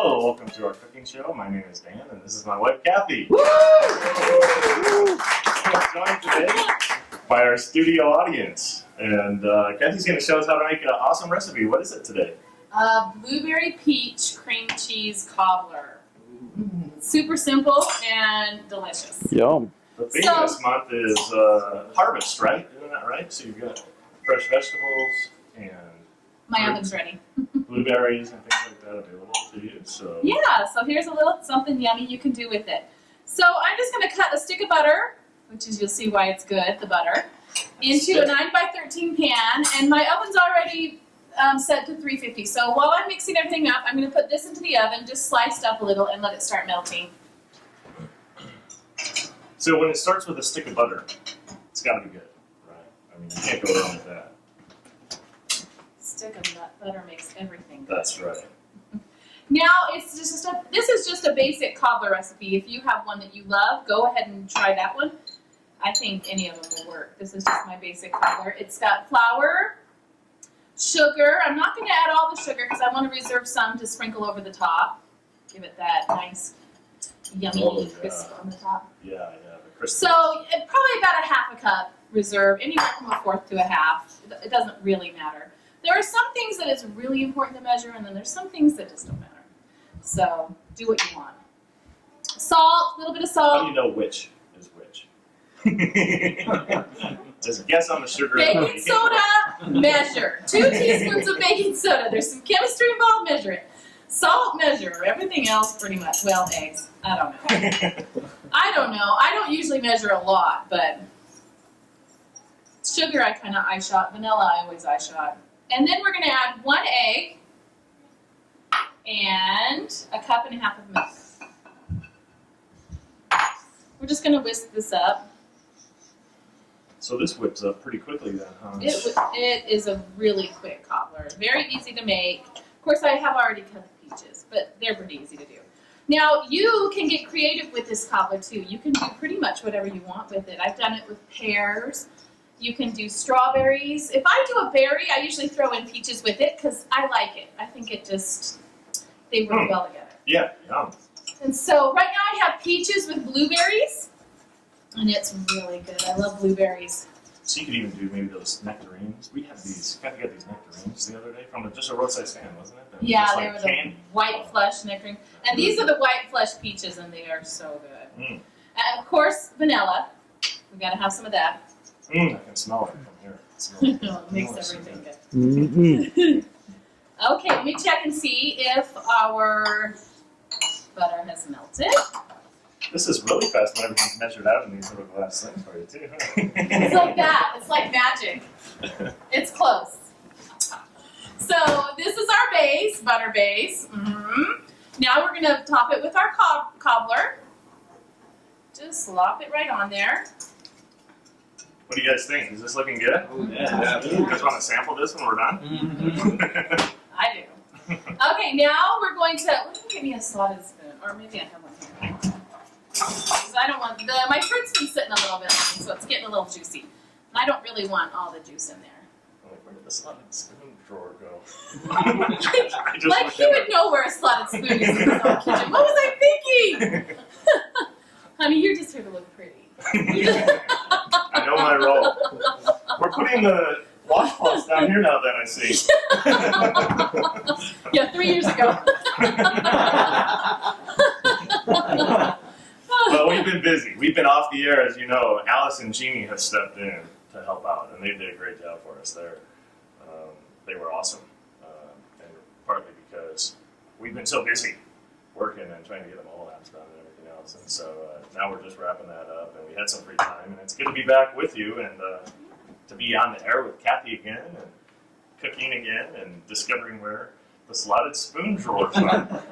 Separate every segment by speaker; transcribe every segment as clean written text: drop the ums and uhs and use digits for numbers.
Speaker 1: Hello, welcome to our cooking show. My name is Dan, and this is my wife, Kathy. Woo! We're joined today by our studio audience, and Kathy's going to show us how to make an awesome recipe. What is it today?
Speaker 2: Blueberry peach cream cheese cobbler. Super simple and delicious.
Speaker 3: Yum.
Speaker 1: The theme this month is harvest, right? Isn't that right? So you've got fresh vegetables and
Speaker 2: my oven's ready.
Speaker 1: blueberries and things like that available to you. So
Speaker 2: yeah, so here's a little something yummy you can do with it. So I'm just going to cut a stick of butter, which is, you'll see why it's good, the butter, into a 9x13 pan, and my oven's already set to 350. So while I'm mixing everything up, I'm going to put this into the oven, just sliced up a little, and let it start melting.
Speaker 1: So when it starts with a stick of butter, it's got to be good, right? I mean, you can't go wrong with that.
Speaker 2: Stick of nut butter makes everything good.
Speaker 1: That's right.
Speaker 2: Now, this is just a basic cobbler recipe. If you have one that you love, go ahead and try that one. I think any of them will work. This is just my basic cobbler. It's got flour, sugar. I'm not going to add all the sugar because I want to reserve some to sprinkle over the top. Give it that nice, yummy crisp on the top.
Speaker 1: Yeah, the crisp.
Speaker 2: So, probably about a half a cup reserve, anywhere from a fourth to a half. It doesn't really matter. There are some things that it's really important to measure, and then there's some things that just don't matter. So, do what you want. Salt, a little bit of salt.
Speaker 1: How do you know which is which? Just guess on the sugar.
Speaker 2: Baking soda, measure. 2 teaspoons of baking soda. There's some chemistry involved, measure it. Salt, measure. Everything else, pretty much. Well, eggs. I don't know. I don't usually measure a lot, but sugar I kind of eye shot. Vanilla I always eye shot. And then we're going to add 1 egg and a cup and a half of milk. We're just going to whisk this up.
Speaker 1: So this whips up pretty quickly then, huh?
Speaker 2: It is a really quick cobbler. Very easy to make. Of course, I have already cut the peaches, but they're pretty easy to do. Now, you can get creative with this cobbler too. You can do pretty much whatever you want with it. I've done it with pears. You can do strawberries. If I do a berry, I usually throw in peaches with it because I like it. I think it just, they work well together.
Speaker 1: Yeah, yum.
Speaker 2: And so right now I have peaches with blueberries, and it's really good. I love blueberries.
Speaker 1: So you could even do maybe those nectarines. We had these, Kathy got these nectarines the other day from just a roadside stand, wasn't it?
Speaker 2: Yeah,
Speaker 1: just
Speaker 2: they
Speaker 1: like
Speaker 2: were the white flesh nectarine. And these are the white flesh peaches, and they are so good. And of course, vanilla. We got to have some of that.
Speaker 1: I can smell it from here.
Speaker 2: It makes everything good. Okay, let me check and see if our butter has melted.
Speaker 1: This is really fast when everything's measured out in these little glass things for you too.
Speaker 2: It's like that. It's like magic. It's close. So this is our base, butter base. Now we're going to top it with our cobbler. Just slop it right on there.
Speaker 1: What do you guys think? Is this looking good?
Speaker 3: Oh, yeah.
Speaker 1: You guys want to sample this when we're done?
Speaker 2: I do. Okay, now we're going to, let me give me a slotted spoon, or maybe I have one here. Because I don't want, my fruit's been sitting a little bit long, so it's getting a little juicy. And I don't really want all the juice in there.
Speaker 1: Where did the slotted spoon drawer go?
Speaker 2: Like you would know where a slotted spoon is in the kitchen. What was I thinking? Honey, you're just here to look pretty.
Speaker 1: I know my role. We're putting the washcloths down here now that I see.
Speaker 2: Yeah, 3 years ago.
Speaker 1: Well, we've been busy. We've been off the air, as you know. Alice and Jeannie have stepped in to help out, and they did a great job for us there. They were awesome, and partly because we've been so busy working and trying to get the mobile apps done and everything else. And so now we're just wrapping that up, and we had some free time, and it's good to be back with you and to be on the air with Kathy again and cooking again and discovering where the slotted spoon drawers are.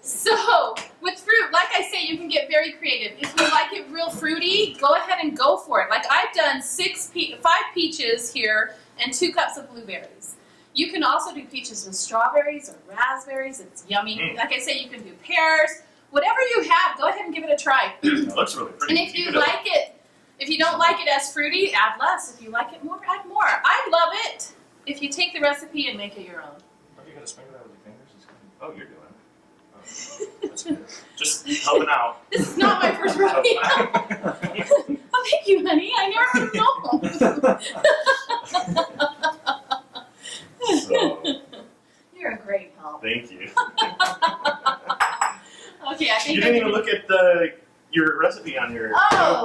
Speaker 2: So, with fruit, like I say, you can get very creative. If you like it real fruity, go ahead and go for it. Like I've done 5 peaches here and 2 cups of blueberries. You can also do peaches with strawberries or raspberries. It's yummy. Like I say, you can do pears. Whatever you have, go ahead and give it a try.
Speaker 1: It looks really pretty.
Speaker 2: And if you like it, if you don't like it as fruity, add less. If you like it more, add more. I love it if you take the recipe and make it your own.
Speaker 1: Oh, you got to sprinkle that with your fingers? Oh, you're doing it. That's good. Just helping out.
Speaker 2: This is not my first rodeo. Oh, thank you, honey. I never know.
Speaker 1: So,
Speaker 2: You're a great help.
Speaker 1: thank you.
Speaker 2: Okay, I think
Speaker 1: You didn't even look at your recipe on your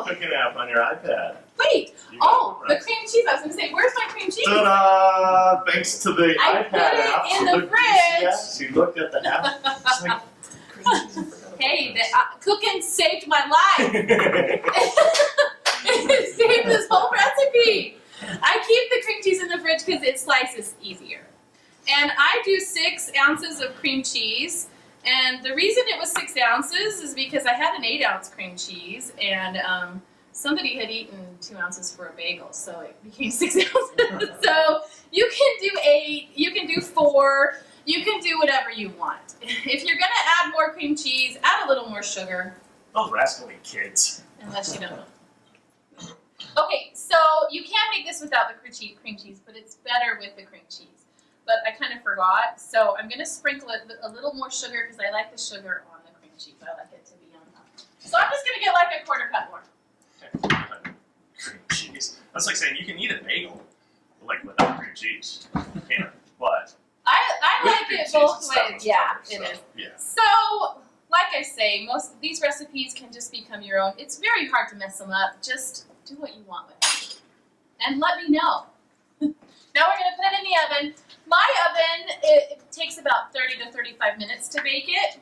Speaker 1: cooking app on your iPad.
Speaker 2: Wait.
Speaker 1: Oh,
Speaker 2: the cream cheese. I was going to say, where's my cream cheese?
Speaker 1: Ta-da! Thanks to the
Speaker 2: I
Speaker 1: iPad
Speaker 2: put it
Speaker 1: app.
Speaker 2: in the fridge.
Speaker 1: Yes, you looked at the app. It's like, cream cheese, I forgot about
Speaker 2: Hey,
Speaker 1: this.
Speaker 2: cooking saved my life. It saved this whole recipe. I keep the cream cheese in the fridge because it slices easier. And I do 6 ounces of cream cheese. And the reason it was 6 ounces is because I had an 8-ounce cream cheese, and somebody had eaten 2 ounces for a bagel, so it became 6 ounces. So you can do 8, you can do 4, you can do whatever you want. If you're going to add more cream cheese, add a little more sugar.
Speaker 1: Those rascally kids.
Speaker 2: Unless you don't know. Okay, so you can make this without the cream cheese, but it's better with the cream cheese. But I kind of forgot, so I'm going to sprinkle a little more sugar because I like the sugar on the cream cheese. I like it to be on top. So I'm just going to get like a 1/4 cup more.
Speaker 1: Cream cheese. That's like saying you can eat a bagel, like without cream cheese. You can, but
Speaker 2: I
Speaker 1: with
Speaker 2: like
Speaker 1: cream
Speaker 2: it
Speaker 1: cheese,
Speaker 2: both
Speaker 1: it's that
Speaker 2: ways.
Speaker 1: much
Speaker 2: Yeah,
Speaker 1: better,
Speaker 2: it is.
Speaker 1: Yeah.
Speaker 2: So, like I say, most of these recipes can just become your own. It's very hard to mess them up. Just do what you want with it. And let me know. Now we're going to put it in the oven. My oven, it takes about 30 to 35 minutes to bake it.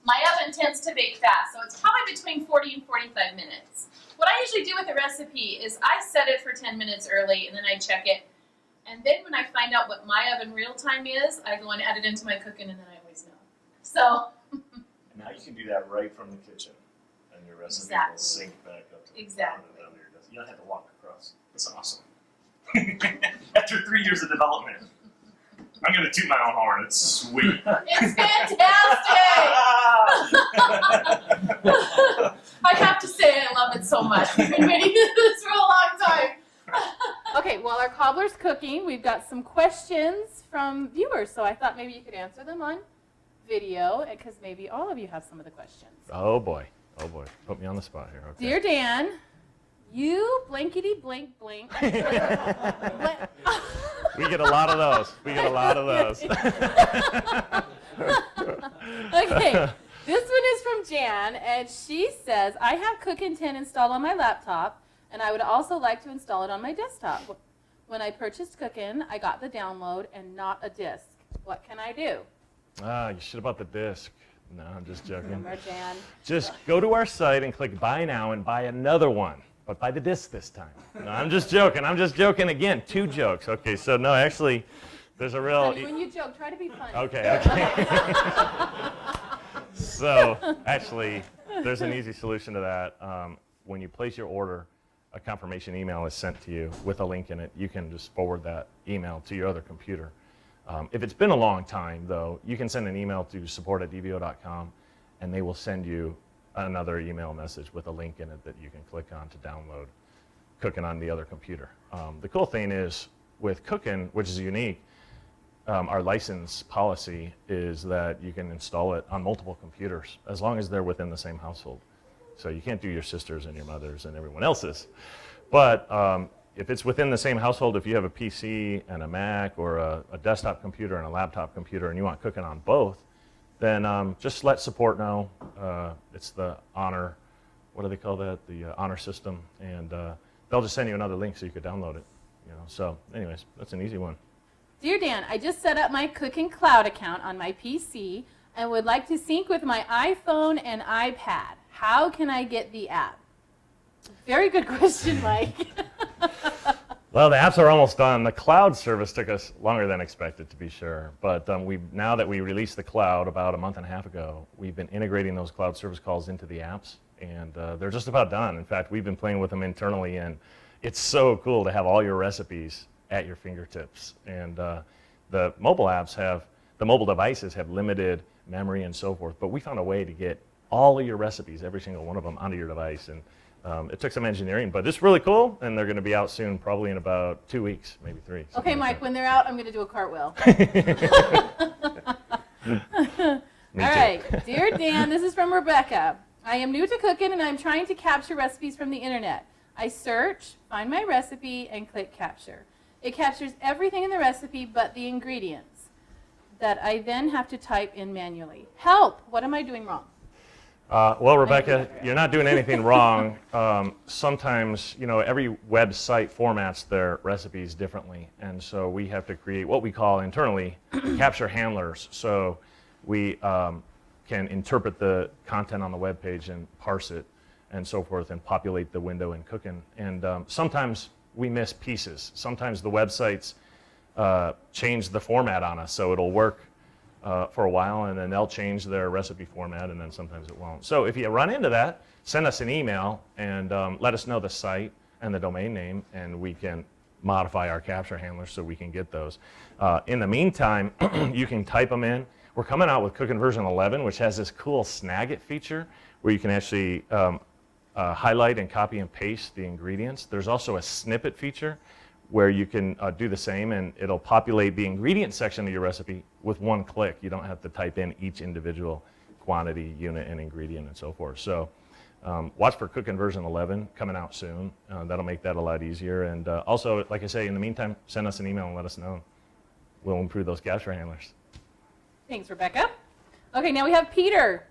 Speaker 2: My oven tends to bake fast, so it's probably between 40 and 45 minutes. What I usually do with a recipe is I set it for 10 minutes early, and then I check it. And then when I find out what my oven real time is, I go and add it into my cooking, and then I always know. So.
Speaker 1: Now you can do that right from the kitchen, and your recipe will sync back up to the
Speaker 2: Exactly.
Speaker 1: bottom of your desk. You don't have to walk across. That's awesome. After 3 years of development, I'm gonna toot my own horn. It's sweet.
Speaker 2: It's fantastic! I have to say I love it so much. We've been waiting for this for a long time. Okay, while our cobbler's cooking, we've got some questions from viewers, so I thought maybe you could answer them on video, because maybe all of you have some of the questions.
Speaker 3: Oh boy. Put me on the spot here. Okay.
Speaker 2: Dear Dan, you blankety blank blank.
Speaker 3: We get a lot of those.
Speaker 2: Okay, this one is from Jan, and she says, I have Cookin' 10 installed on my laptop, and I would also like to install it on my desktop. When I purchased Cookin', I got the download and not a disc. What can I do?
Speaker 3: You should have bought the disc. No, I'm just joking.
Speaker 2: Remember, Jan?
Speaker 3: Just go to our site and click buy now and buy another one. But buy the disc this time. No, I'm just joking. Again, 2 jokes. Okay, so no, actually, there's a real...
Speaker 2: Honey, when you joke, try to be funny.
Speaker 3: Okay. So, actually, there's an easy solution to that. When you place your order, a confirmation email is sent to you with a link in it. You can just forward that email to your other computer. If it's been a long time, though, you can send an email to support@dvo.com, and they will send you another email message with a link in it that you can click on to download Cookin' on the other computer. The cool thing is, with Cookin', which is unique, our license policy is that you can install it on multiple computers as long as they're within the same household. So you can't do your sisters and your mothers and everyone else's. But if it's within the same household, if you have a PC and a Mac or a desktop computer and a laptop computer and you want Cookin' on both, then just let support know. It's the honor, what do they call that? The honor system, and they'll just send you another link so you could download it. So anyways, that's an easy one.
Speaker 2: Dear Dan, I just set up my Cookin' Cloud account on my PC and would like to sync with my iPhone and iPad. How can I get the app? Very good question, Mike.
Speaker 3: Well, the apps are almost done. The cloud service took us longer than expected, to be sure. But now that we released the cloud about a month and a half ago, we've been integrating those cloud service calls into the apps, and they're just about done. In fact, we've been playing with them internally, and it's so cool to have all your recipes at your fingertips. And the mobile devices have limited memory and so forth, but we found a way to get all of your recipes, every single one of them, onto your device. And It took some engineering, but it's really cool, and they're going to be out soon, probably in about 2 weeks, maybe 3.
Speaker 2: Okay, Mike, when they're out, I'm going to do a cartwheel.
Speaker 3: Me
Speaker 2: All
Speaker 3: too.
Speaker 2: right, dear Dan, this is from Rebecca. I am new to cooking, and I'm trying to capture recipes from the internet. I search, find my recipe, and click capture. It captures everything in the recipe but the ingredients that I then have to type in manually. Help! What am I doing wrong?
Speaker 3: Well, Rebecca, you're not doing anything wrong. Sometimes, every website formats their recipes differently, and so we have to create what we call internally capture handlers. So we can interpret the content on the web page and parse it and so forth and populate the window in Cooking. And sometimes we miss pieces. Sometimes the websites change the format on us, so it'll work for a while, and then they'll change their recipe format, and then sometimes it won't. So if you run into that, send us an email and let us know the site and the domain name, and we can modify our capture handlers so we can get those. In the meantime, you can type them in. We're coming out with Cooking version 11, which has this cool Snag It feature where you can actually highlight and copy and paste the ingredients. There's also a snippet feature where you can do the same, and it'll populate the ingredient section of your recipe with one click. You don't have to type in each individual quantity, unit, and ingredient, and so forth. So watch for Cooking version 11 coming out soon. That'll make that a lot easier. And also, like I say, in the meantime, send us an email and let us know. We'll improve those capture handlers.
Speaker 2: Thanks, Rebecca. Okay, now we have Peter.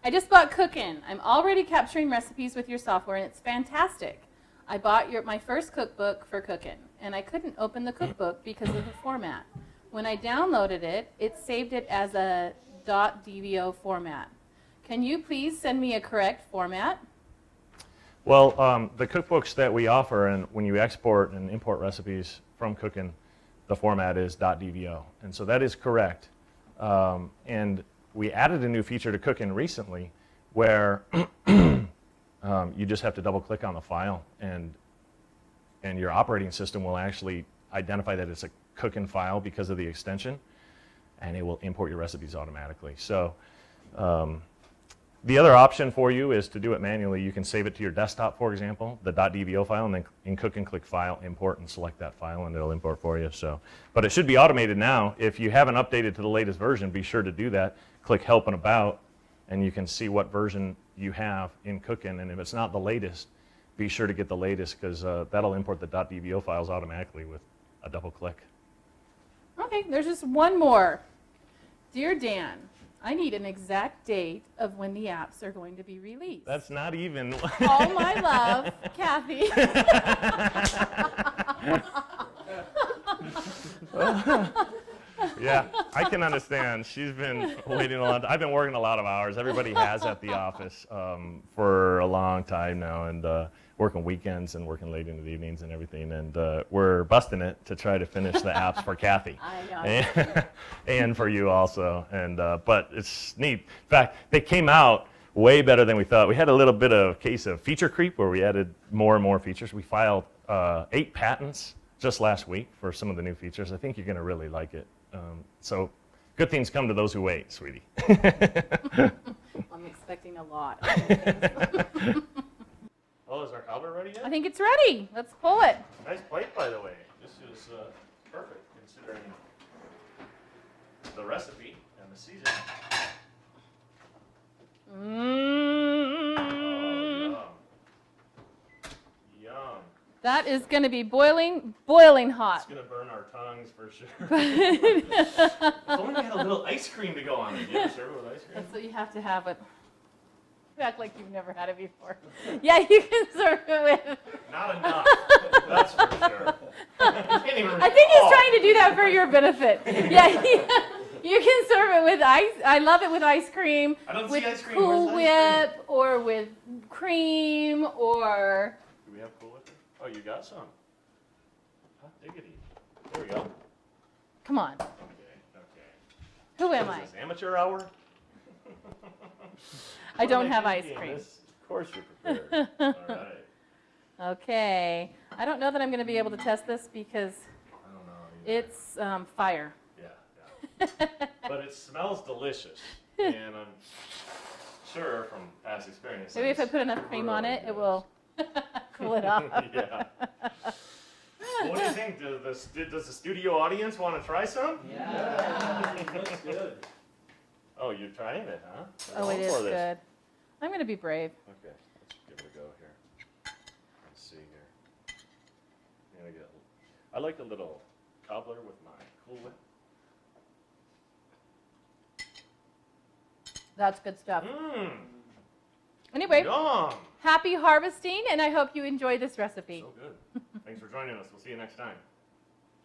Speaker 2: I just bought Cooking. I'm already capturing recipes with your software, and it's fantastic. I bought my first cookbook for Cooking, and I couldn't open the cookbook because of the format. When I downloaded it, it saved it as a .dvo format. Can you please send me a correct format?
Speaker 3: Well, the cookbooks that we offer, and when you export and import recipes from Cooking, the format is .dvo, and so that is correct. And we added a new feature to Cooking recently where you just have to double click on the file, and your operating system will actually identify that it's a Cooking file because of the extension, and it will import your recipes automatically. So the other option for you is to do it manually. You can save it to your desktop, for example, the .dvo file, and then in Cooking click File, Import, and select that file, and it'll import for you. So, but it should be automated now. If you haven't updated to the latest version, be sure to do that. Click Help and About, and you can see what version you have in Cooking, and if it's not the latest, be sure to get the latest, because that'll import the .dvo files automatically with a double click.
Speaker 2: Okay, there's just one more. Dear Dan, I need an exact date of when the apps are going to be released.
Speaker 3: That's not even.
Speaker 2: All my love, Kathy.
Speaker 3: Yeah, I can understand. She's been waiting a long time. I've been working a lot of hours. Everybody has at the office for a long time now, and working weekends and working late into the evenings and everything. And we're busting it to try to finish the apps for Kathy.
Speaker 2: I know.
Speaker 3: And for you also. And but it's neat. In fact, they came out way better than we thought. We had a little bit of case of feature creep where we added more and more features. We filed 8 patents just last week for some of the new features. I think you're going to really like it. So good things come to those who wait, sweetie.
Speaker 2: I'm expecting a lot.
Speaker 3: Oh, is our cobbler ready yet?
Speaker 2: I think it's ready. Let's pull it.
Speaker 3: Nice plate, by the way. This is perfect considering the recipe and the seasoning.
Speaker 2: Mmm.
Speaker 3: Oh, yum. Yum.
Speaker 2: That is going to be boiling
Speaker 3: It's
Speaker 2: hot.
Speaker 3: going to burn our tongues for sure. If only we had a little ice cream to go on it. You ever serve it with ice cream?
Speaker 2: That's what you have to have it. You act like you've never had it before. Yeah, you can serve it with.
Speaker 3: Not enough. That's for sure. I can't even
Speaker 2: I think he's
Speaker 3: recall.
Speaker 2: trying to do that for your benefit. Yeah, you can serve it with ice. I love it with ice cream.
Speaker 3: I don't
Speaker 2: with
Speaker 3: see ice cream.
Speaker 2: Cool
Speaker 3: Where's the ice
Speaker 2: Whip or with cream or.
Speaker 3: Do we have Cool Whip? Oh, you got some. Hot diggity. There we go.
Speaker 2: Come on.
Speaker 3: Okay.
Speaker 2: Who am
Speaker 3: What
Speaker 2: I?
Speaker 3: is this, amateur hour?
Speaker 2: I don't have
Speaker 3: What am
Speaker 2: ice
Speaker 3: thinking?
Speaker 2: cream.
Speaker 3: Of course you're prepared. All right.
Speaker 2: Okay. I don't know that I'm going to be able to test this because
Speaker 3: I don't know. Either.
Speaker 2: it's fire.
Speaker 3: Yeah. But it smells delicious, and I'm sure from past experience.
Speaker 2: Maybe if I put enough cream on it, it will.
Speaker 4: Cool it off.
Speaker 1: Yeah. What do you think? Does the studio audience want to try some?
Speaker 5: Yeah. It looks good.
Speaker 1: Oh, you're trying it, huh?
Speaker 4: Oh,
Speaker 1: We're
Speaker 4: it
Speaker 1: going
Speaker 4: is
Speaker 1: for this.
Speaker 4: good. I'm going to be brave.
Speaker 1: Okay, let's give it a go here. Let's see here. I'm gonna get. I like a little cobbler with my Cool Whip.
Speaker 4: That's good stuff.
Speaker 1: Mmm.
Speaker 4: Anyway,
Speaker 1: Yum.
Speaker 4: happy harvesting, and I hope you enjoy this recipe.
Speaker 1: So good. Thanks for joining us. We'll see you next time.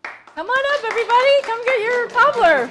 Speaker 4: Come on up, everybody. Come get your cobbler.